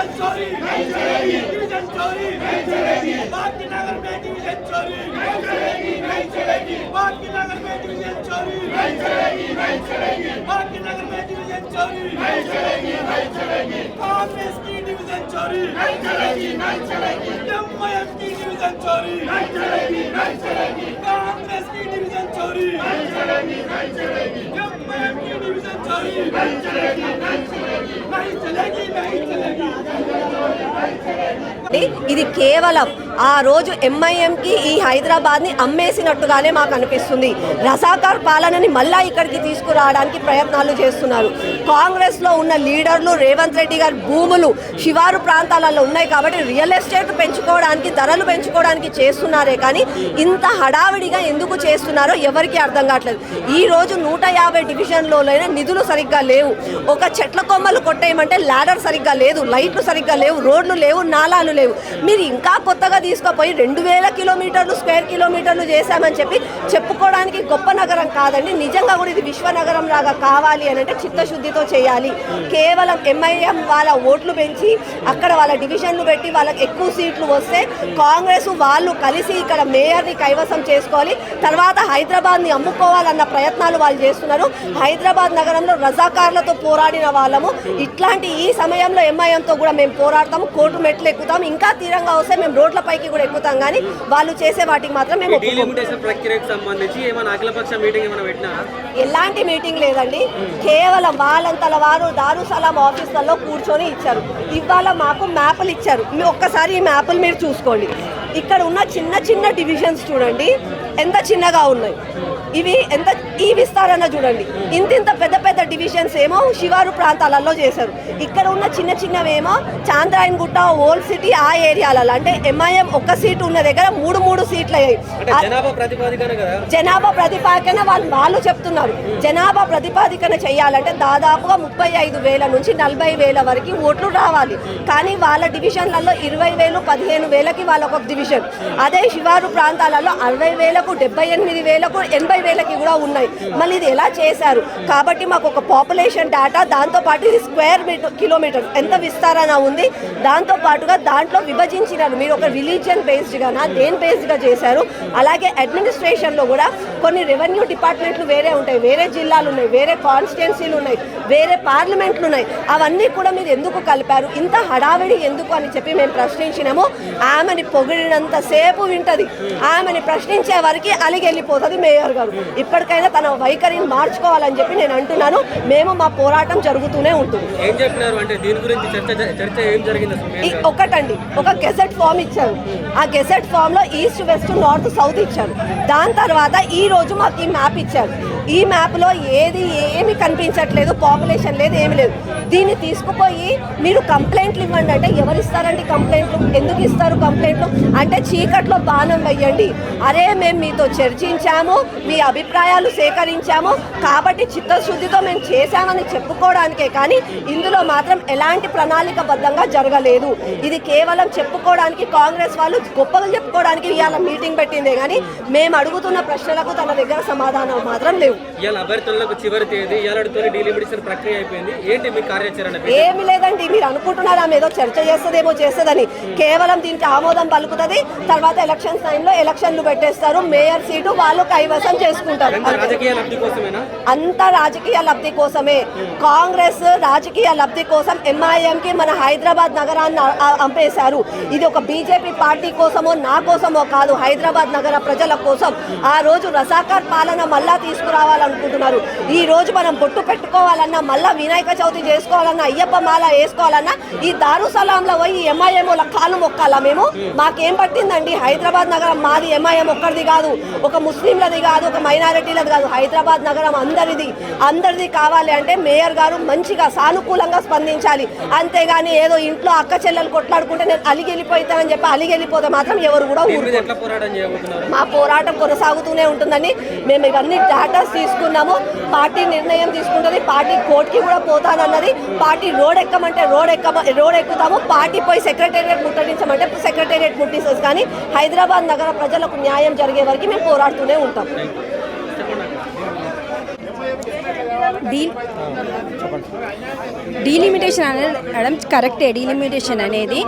Division चोरी नहीं चलेगी, डिवीजन चोरी नहीं चलेगी, बाकी नगर में डिवीजन चोरी नहीं चलेगी, नहीं चलेगी, बाकी नगर में डिवीजन चोरी नहीं चलेगी, नहीं चलेगी, बाकी नगर में डिवीजन चोरी नहीं चलेगी, नहीं चलेगी, कांग्रेस की डिवीजन चोरी नहीं चलेगी, नहीं चलेगी, एमआईएम की डिवीजन चोरी नहीं चलेगी, नहीं चलेगी, कांग्रेस की डिवीजन चोरी नहीं चलेगी, नहीं चलेगी, एमआईएम की डिवीजन चोरी नहीं चलेगी, नहीं चलेगी, नहीं चलेगी, नहीं चलेगी। ఇది కేవలం ఆ రోజు ఎంఐఎంకి ఈ హైదరాబాద్ని అమ్మేసినట్టుగానే మాకు అనిపిస్తుంది. రజాకార్ పాలనని మళ్ళా ఇక్కడికి తీసుకురావడానికి ప్రయత్నాలు చేస్తున్నారు. కాంగ్రెస్లో ఉన్న లీడర్లు రేవంత్ రెడ్డి గారి భూములు శివారు ప్రాంతాలలో ఉన్నాయి కాబట్టి రియల్ ఎస్టేట్ పెంచుకోవడానికి ధరలు పెంచుకోవడానికి చేస్తున్నారే కానీ ఇంత హడావిడిగా ఎందుకు చేస్తున్నారో ఎవరికి అర్థం కావట్లేదు. ఈ రోజు 150 డివిజన్లోనైనా నిధులు సరిగ్గా లేవు. ఒక చెట్ల కొమ్మలు కొట్టేయమంటే ల్యాడర్ సరిగ్గా లేదు, లైట్లు సరిగ్గా లేవు, రోడ్లు లేవు, నాలాలు లేవు. మీరు ఇంకా కొత్తగా తీసుకుపోయి 2000 కిలోమీటర్లు స్క్వేర్ కిలోమీటర్లు చేశామని చెప్పి చెప్పుకోవడానికి గొప్ప నగరం కాదండి. నిజంగా కూడా ఇది విశ్వనగరం లాగా కావాలి అని అంటే చిత్తశుద్ధితో చేయాలి. కేవలం ఎంఐఎం వాళ్ళ ఓట్లు పెంచి అక్కడ వాళ్ళ డివిజన్లు పెట్టి వాళ్ళకి ఎక్కువ సీట్లు వస్తే కాంగ్రెస్ వాళ్ళు కలిసి ఇక్కడ మేయర్ని కైవసం చేసుకోవాలి, తర్వాత హైదరాబాద్ని అమ్ముకోవాలన్న ప్రయత్నాలు వాళ్ళు చేస్తున్నారు. హైదరాబాద్ నగరంలో రజాకార్లతో పోరాడిన వాళ్ళము. ఇట్లాంటి ఈ సమయంలో ఎంఐఎంతో కూడా మేము పోరాడతాము, కోర్టు మెట్లు ఎక్కుతాం, ఇంకా తీరంగా వస్తే మేము రోడ్లపైకి కూడా ఎక్కుతాం. కానీ వాళ్ళు చేసే వాటికి మాత్రం మేము ఎలాంటి మీటింగ్ లేదండి. కేవలం వాళ్ళంతల వారు దారుసలాం ఆఫీసులలో కూర్చొని ఇచ్చారు. ఇవాళ మాకు మ్యాపులు ఇచ్చారు. ఒక్కసారి ఈ మ్యాపులు మీరు చూసుకోండి. ఇక్కడ ఉన్న చిన్న చిన్న డివిజన్స్ చూడండి ఎంత చిన్నగా ఉన్నాయి. ఇవి ఎంత ఈ విస్తారణ చూడండి. ఇంత పెద్ద పెద్ద డివిజన్స్ ఏమో శివారు ప్రాంతాలలో చేశారు. ఇక్కడ ఉన్న చిన్న చిన్నవేమో చాంద్రాయన్గుట్ట, ఓల్డ్ సిటీ ఆ ఏరియాలలో అంటే ఎంఐఎం ఒక్క సీటు ఉన్న దగ్గర 3 సీట్లు అయ్యాయి. జనాభా ప్రతిపాదన వాళ్ళు చెప్తున్నారు. జనాభా ప్రతిపాదికన చేయాలంటే దాదాపుగా 35,000 నుంచి 40,000 వరకు ఓట్లు రావాలి. కానీ వాళ్ళ డివిజన్లలో 20,000, 15,000కి వాళ్ళ ఒక డివిజన్. అదే శివారు ప్రాంతాలలో 60,000కు, 78,000కు, 80,000కి కూడా ఉన్నాయి. మళ్ళీ ఇది ఎలా చేశారు కాబట్టి మాకు ఒక పాపులేషన్ డేటా, దాంతోపాటు ఇది స్క్వేర్ కిలోమీటర్ ఎంత విస్తారణ ఉంది, దాంతోపాటుగా దాంట్లో విభజించినారు. మీరు ఒక రిలీజియన్ బేస్డ్గానా దేని బేస్డ్గా చేశారు. అలాగే అడ్మినిస్ట్రేషన్లో కూడా కొన్ని రెవెన్యూ డిపార్ట్మెంట్లు వేరే ఉంటాయి, వేరే జిల్లాలు ఉన్నాయి, వేరే కాన్స్టిట్యున్సీలు ఉన్నాయి, వేరే పార్లమెంట్లు ఉన్నాయి. అవన్నీ కూడా మీరు ఎందుకు కలిపారు, ఇంత హడావిడి ఎందుకు అని చెప్పి మేము ప్రశ్నించినాము. ఆమెని పొగిడినంతసేపు వింటది, ఆమెని ప్రశ్నించే వరకు అలిగెళ్ళిపోతుంది మేయర్ గారు. ఇప్పటికైనా తన వైఖరిని మార్చుకోవాలని చెప్పి నేను అంటున్నాను. మేము మా పోరాటం జరుగుతూనే ఉంటుంది. ఒకటండి, ఒక గెజెట్ ఫామ్ ఇచ్చారు. ఆ గెజెట్ ఫామ్ లో ఈస్ట్, వెస్ట్, నార్త్, సౌత్ ఇచ్చారు. దాని తర్వాత ఈ రోజు మాకు ఈ మ్యాప్ ఇచ్చారు. ఈ మ్యాప్లో ఏమి కనిపించట్లేదు, పాపులేషన్ లేదు, ఏమి లేదు. దీన్ని తీసుకుపోయి మీరు కంప్లైంట్లు ఇవ్వండి అంటే ఎవరిస్తారండి కంప్లైంట్లు? ఎందుకు ఇస్తారు కంప్లైంట్లు? అంటే చీకట్లో బాణం వెయ్యండి. అరే మేము మీతో చర్చించాము, మీ అభిప్రాయాలు సేకరించాము కాబట్టి చిత్తశుద్ధితో మేము చేశామని చెప్పుకోవడానికే కానీ ఇందులో మాత్రం ఎలాంటి ప్రణాళికబద్ధంగా జరగలేదు. ఇది కేవలం చెప్పుకోవడానికి కాంగ్రెస్ వాళ్ళు గొప్పగా చెప్పుకోవడానికి ఇవాళ మీటింగ్ పెట్టిందే కానీ మేము అడుగుతున్న ప్రశ్నలకు తన దగ్గర సమాధానం మాత్రం లేవు. ఏమి లేదండి, మీరు అనుకుంటున్నారా ఏదో చర్చ చేస్తుందేమో చేస్తుందని. కేవలం దీనికి ఆమోదం పలుకుతుంది, తర్వాత ఎలక్షన్స్ టైంలో ఎలక్షన్లు పెట్టేస్తారు, మేయర్ సీటు వాళ్ళు కైవసం చేసుకుంటారు. అంత రాజకీయ లబ్ధి కోసమే. కాంగ్రెస్ రాజకీయ లబ్ధి కోసం ఎంఐఎంకి మన హైదరాబాద్ నగరాన్ని అంపేశారు. ఇది ఒక బీజేపీ పార్టీ కోసమో నా కోసమో కాదు, హైదరాబాద్ నగర ప్రజల కోసం. ఆ రోజు రజాకార్ పాలన మళ్ళా తీసుకురావాలనుకుంటున్నారు. ఈ రోజు మనం బొట్టు పెట్టుకోవాలన్నా, మళ్ళా వినాయక చవితి చేసుకోవాలన్నా, అయ్యప్ప మాల వేసుకోవాలన్నా ఈ దారుసలాంలో పోయి ఎంఐఎంల కాలు మొక్కాలా మేము? మాకేం పట్టిందండి? హైదరాబాద్ నగరం మాది, ఎంఐఎం ఒక్కరిది కాదు, ఒక ముస్లింలది కాదు, ఒక మైనారిటీలది కాదు. హైదరాబాద్ నగరం అందరిది కావాలి అంటే మేయర్ గారు మంచిగా సానుకూలంగా స్పందించాలి. అంతేగాని ఏదో ఇంట్లో అక్క చెల్లెలు కొట్లాడుకుంటే నేను అలిగెళ్ళిపోతానని చెప్పి అలిగెళ్ళిపోతే మాత్రం ఎవరు కూడా మా పోరాటం కొనసాగుతూనే ఉంటుందని మేము ఇవన్నీ డాటాస్ తీసుకున్నాము. పార్టీ నిర్ణయం తీసుకుంటుంది, పార్టీ కోర్టుకి కూడా పోతానన్నది. పార్టీ రోడ్ ఎక్కమంటే రోడ్ ఎక్కుతాము, పార్టీ పోయి సెక్రటేరియట్ ముట్టడించమంటే సెక్రటేరియట్ ముట్టిస్తుంది. కానీ హైదరాబాద్ నగర ప్రజలకు న్యాయం జరిగే వరకు మేము పోరాడుతూనే ఉంటాం. డీలిమిటేషన్ అనడం కరెక్టే. డీలిమిటేషన్ అనేది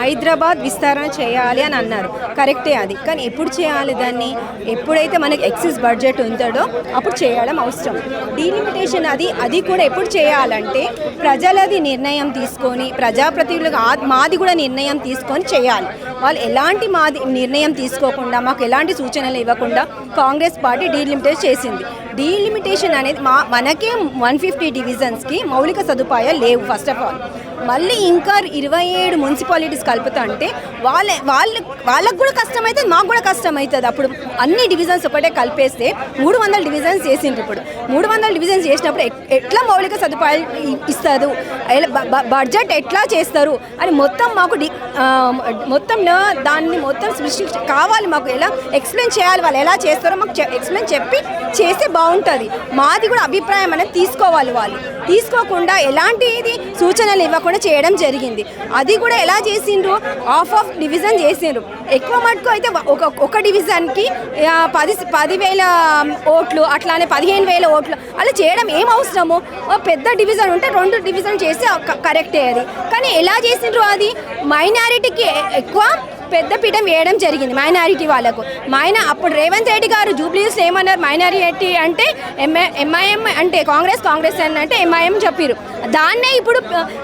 హైదరాబాద్ విస్తరణ చేయాలి అని అన్నారు, కరెక్టే అది. కానీ ఎప్పుడు చేయాలి దాన్ని? ఎప్పుడైతే మనకి ఎక్సెస్ బడ్జెట్ ఉంటుందో అప్పుడు చేయడం అవసరం. డీలిమిటేషన్ అది కూడా ఎప్పుడు చేయాలంటే ప్రజలది నిర్ణయం తీసుకొని, ప్రజాప్రతినిధులుగా మాది కూడా నిర్ణయం తీసుకొని చేయాలి. వాళ్ళు ఎలాంటి మాది నిర్ణయం తీసుకోకుండా, మాకు ఎలాంటి సూచనలు ఇవ్వకుండా కాంగ్రెస్ పార్టీ డీలిమిటేషన్ చేసింది. డీలిమిటేషన్ అనేది మనకే 150 డివిజన్స్కి మౌలిక సదుపాయాలు లేవు ఫస్ట్ ఆఫ్ ఆల్. మళ్ళీ ఇంకా 27 మున్సిపాలిటీస్ కలుపుతా అంటే వాళ్ళకు కూడా కష్టమవుతుంది, మాకు కూడా కష్టమవుతుంది. అప్పుడు అన్ని డివిజన్స్ ఒకటే కలిపేస్తే 300 డివిజన్స్ చేసిండ్రు. ఇప్పుడు 300 డివిజన్స్ చేసినప్పుడు ఎట్లా మౌలిక సదుపాయాలు ఇస్తారు, బడ్జెట్ ఎట్లా చేస్తారు అని మొత్తం మాకు మొత్తం దాన్ని మొత్తం సృష్టి కావాలి. మాకు ఎలా ఎక్స్ప్లెయిన్ చేయాలి, వాళ్ళు ఎలా చేస్తారో మాకు ఎక్స్ప్లెయిన్ చెప్పి చేస్తే బాగుంటుంది. మాది కూడా అభిప్రాయం అనేది తీసుకోవాలి. వాళ్ళు తీసుకోకుండా ఎలాంటిది సూచనలు ఇవ్వకుండా చేయడం జరిగింది. అది కూడా ఎలా చేసిండ్రు, ఆఫ్ డివిజన్ చేసిండ్రు. ఎక్కువ మటుకు అయితే ఒక డివిజన్కి 10,000 ఓట్లు, అట్లానే 15,000 ఓట్లు అలా చేయడం ఏం అవసరము? పెద్ద డివిజన్ ఉంటే 2 డివిజన్ చేస్తే కరెక్టే అది. కానీ ఎలా చేసిండ్రు? అది మైనారిటీకి ఎక్కువ పెద్ద పీఠం వేయడం జరిగింది, మైనారిటీ వాళ్ళకు. అప్పుడు రేవంత్ రెడ్డి గారు జూబ్లీస్ ఏమన్నారు, మైనారిటీ అంటే ఎంఐఎం అంటే కాంగ్రెస్ అని అంటే ఎంఐఎం చెప్పారు. దాన్నే ఇప్పుడు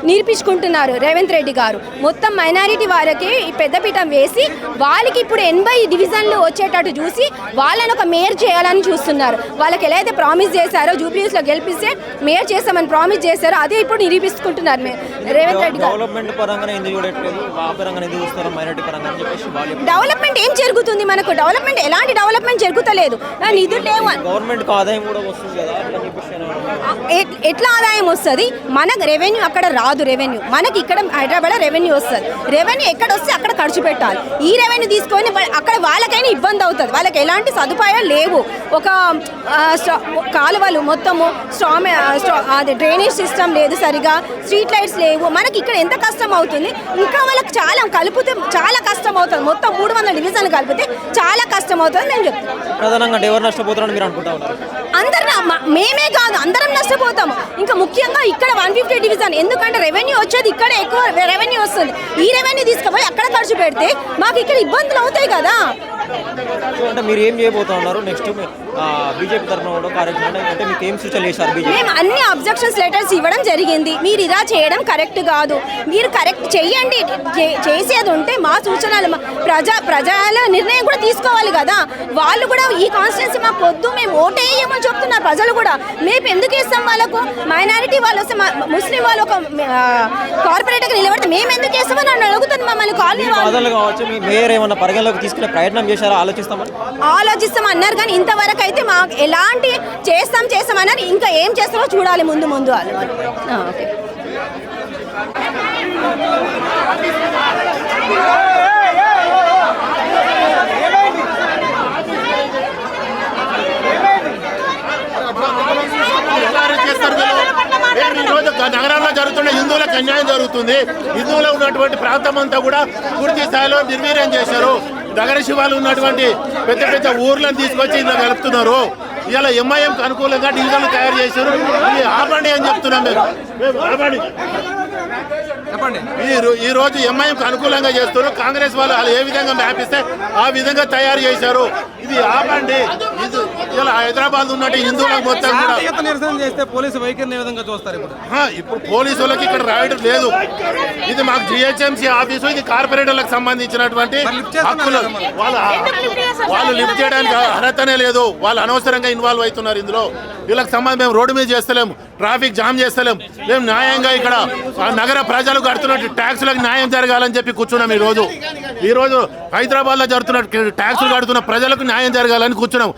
నిరూపించుకుంటున్నారు రేవంత్ రెడ్డి గారు. మొత్తం మైనారిటీ వాళ్ళకి పెద్ద పీఠం వేసి వాళ్ళకి ఇప్పుడు 80 డివిజన్లు వచ్చేటట్టు చూసి వాళ్ళని ఒక మేయర్ చేయాలని చూస్తున్నారు. వాళ్ళకి ఎలా అయితే ప్రామిస్ చేశారో జూబ్లీస్లో గెలిపిస్తే మేయర్ చేస్తామని ప్రామిస్ చేశారో అదే ఇప్పుడు నిరూపిస్తుకుంటున్నారు రేవంత్ రెడ్డి గారు. డెవలప్మెంట్ ఏం జరుగుతుంది మనకు? డెవలప్మెంట్ ఎలాంటి డెవలప్మెంట్ జరుగుతలేదు. నిధులు లేవు. ఎట్లా ఆదాయం వస్తుంది? మనకు రెవెన్యూ అక్కడ రాదు. రెవెన్యూ మనకి ఇక్కడ హైదరాబాద్ రెవెన్యూ వస్తుంది. రెవెన్యూ ఎక్కడ వస్తే అక్కడ ఖర్చు పెట్టాలి. ఈ రెవెన్యూ తీసుకొని అక్కడ వాళ్ళకైనా ఇబ్బంది అవుతుంది. వాళ్ళకి ఎలాంటి సదుపాయాలు లేవు. ఒక కాలువలు మొత్తము అది డ్రైనేజ్ సిస్టమ్ లేదు సరిగా, స్ట్రీట్ లైట్స్ లేవు. మనకి ఇక్కడ ఎంత కష్టం అవుతుంది. ఇంకా వాళ్ళకి చాలా కలిపితే చాలా కష్టం అవుతుంది. మొత్తం 300 డివిజన్లు కలిపితే చాలా కష్టం అవుతుంది నేను చెప్తాను. ప్రధానంగా ఎవరు నష్టపోతారని మీరు అనుకుంటా ఉన్నారు? అందరం, మేమే కాదు అందరం నష్టపోతాము. ఇంకా ముఖ్యంగా ఇక్కడ 150 డివిజన్, ఎందుకంటే రెవెన్యూ వచ్చేది ఇక్కడ ఎక్కువ రెవెన్యూ వస్తుంది. ఈ రెవెన్యూ తీసుకుపోయి అక్కడ ఖర్చు పెడితే మాకు ఇక్కడ ఇబ్బందులు అవుతాయి కదా. అంటే మీరు ఏం చేయబోతా ఉన్నారు నెక్స్ట్? బీజేపీ తరఫున కార్యక్రమం అంటే మీకు ఏం సూచనలు చేశారు? మేము అన్ని అబ్జెక్షన్స్ లెటర్స్ ఇవ్వడం జరిగింది. మీరు ఇలా చేయడం కరెక్ట్ కాదు, మీరు కరెక్ట్ చెయ్యండి. చేసేది ఉంటే మా సూచనలు ప్రజల నిర్ణయం కూడా తీసుకోవాలి కదా. వాళ్ళు కూడా ఈ కాన్స్టిట్యున్సీ మాకు వద్దు, మేము ఓటేయమని చెప్తున్నారు ప్రజలు కూడా. మేము ఎందుకు ఇస్తాం వాళ్ళకు? మైనారిటీ వాళ్ళు వస్తే, ముస్లిం వాళ్ళు ఒక కార్పొరేట్గా నిలబడితే మేము ఎందుకు ఇస్తామని నన్ను అడుగుతుంది మమ్మల్ని కాలనీ వాళ్ళు. కావచ్చు, మీ మేయర్ ఏమన్నా పరిగణలోకి తీసుకునే ప్రయత్నం చేశారా? ఆలోచిస్తాం అన్నారు కానీ ఇంతవరకు అయితే మాకు ఎలాంటి చేస్తామన్నారు. ఇంకా ఏం చేస్తామో చూడాలి ముందు వాళ్ళు. ఓకే. ఈరోజు నగరాల్లో జరుగుతున్న హిందువులకు అన్యాయం జరుగుతుంది. హిందువులో ఉన్నటువంటి ప్రాంతం అంతా కూడా పూర్తి స్థాయిలో నిర్వీర్యం చేశారు. నగర శివాలు ఉన్నటువంటి పెద్ద పెద్ద ఊర్లను తీసుకొచ్చి ఇందులో కలుపుతున్నారు. ఇలా ఎంఐఎంకి అనుకూలంగా డివిజన్లు తయారు చేశారు. ఇది ఆపండి అని చెప్తున్నాం మేము. ఆపండి. ఈ రోజు ఎంఐఎంకి అనుకూలంగా చేస్తారు. కాంగ్రెస్ వాళ్ళు ఏ విధంగా మ్యాప్ ఇస్తే ఆ విధంగా తయారు చేశారు. ఇది ఆపండి. ఇలా హైదరాబాద్ ఉన్నట్టు హిందువులకు మొత్తం కూడా నిరసన చేస్తే పోలీసు వైఖరిని ఏ విధంగా చూస్తారు? ఇప్పుడు పోలీసు వాళ్ళకి ఇక్కడ రాయడం లేదు. ఇది మాకు జిహెచ్ఎంసీ ఆఫీసు, ఇది కార్పొరేటర్లకు సంబంధించినటువంటి హక్కులు. వాళ్ళు లిఫ్ట్ చేయడానికి అర్హతనే లేదు. వాళ్ళు అనవసరంగా ఇన్వాల్వ్ అవుతున్నారు ఇందులో. వీళ్ళకి సంబంధం మేము రోడ్డు మీద చేస్తలేము, ట్రాఫిక్ జామ్ చేస్తలేము. మేము న్యాయంగా ఇక్కడ నగర ప్రజలు కడుతున్నట్టు ట్యాక్సులకు న్యాయం జరగాలని చెప్పి కూర్చున్నాం. ఈరోజు హైదరాబాద్లో జరుగుతున్న ట్యాక్సులు కడుతున్న ప్రజలకు న్యాయం జరగాలని కూర్చున్నాం.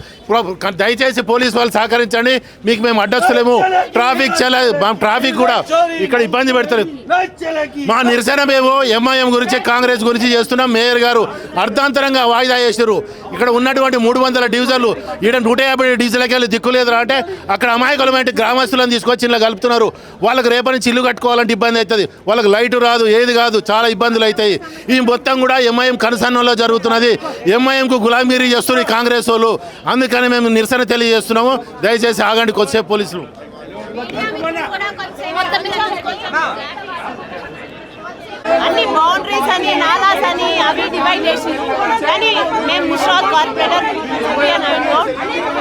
దయచేసి పోలీసు వాళ్ళు సహకరించండి. మీకు మేము అడ్డొస్తలేము. ట్రాఫిక్ కూడా ఇక్కడ ఇబ్బంది పెడతలేదు. మా నిరసన మేము ఎంఐఎం గురించి, కాంగ్రెస్ గురించి చేస్తున్నాం. మేయర్ గారు అర్ధాంతరంగా వాయిదా చేశారు. ఇక్కడ ఉన్నటువంటి 300 డివిజన్లు ఈడ 150 డివిజన్లకి వెళ్ళి దిక్కులేదురా అంటే అక్కడ అమాయకులమైన గ్రామస్తులను తీసుకొచ్చి ఇలా కలుపుతున్నారు. వాళ్ళకి రేపటి నుంచి ఇల్లు కట్టుకోవాలంటే ఇబ్బంది అవుతుంది. వాళ్ళకి లైటు రాదు, ఏది కాదు, చాలా ఇబ్బందులు అవుతాయి. ఈ మొత్తం కూడా ఎంఐఎం కనుసన్నలో జరుగుతున్నది. ఎంఐఎంకు గులామగిరి చేస్తున్నారు కాంగ్రెస్ వాళ్ళు. అందుకని మేము నిరసన తెలియజేస్తున్నాము. దయచేసి ఆగండి కొద్దిసేపు పోలీసులు. అన్ని బౌండరీస్ అని నాలాస్ అని అవి డివైడ్ చేసి కానీ మేము మిశ్రాల్ కార్పొరేటర్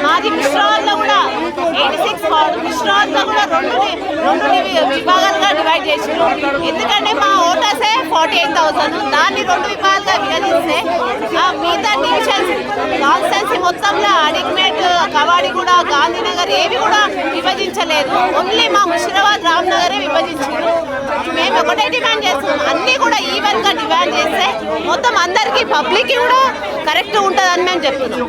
మాది మిశ్రాల్లో కూడా 86 వార్డు మిశ్రాల్లో కూడా రెండు విభాగాలుగా డివైడ్ చేసారు. ఎందుకంటే మా ఓటర్సే 48,000 దాన్ని 2 విభాగాలుగా విభజిస్తే మిగతా డివిజన్స్ కాన్స్టెన్సీ మొత్తంలో అడిగ్మేట్ కవాడిగూడ గాంధీనగర్ ఏవి కూడా విభజించలేదు. ఓన్లీ మా ముషిరాబాద్ రామ్నగరే విభజించారు. మేము ఒకటే డిమాండ్ చేస్తున్నాం, అన్నీ కూడా ఈవెన్ గా డిమాండ్ చేస్తే మొత్తం అందరికీ పబ్లిక్ కూడా కరెక్ట్ ఉంటుందని మేము చెప్తున్నాం.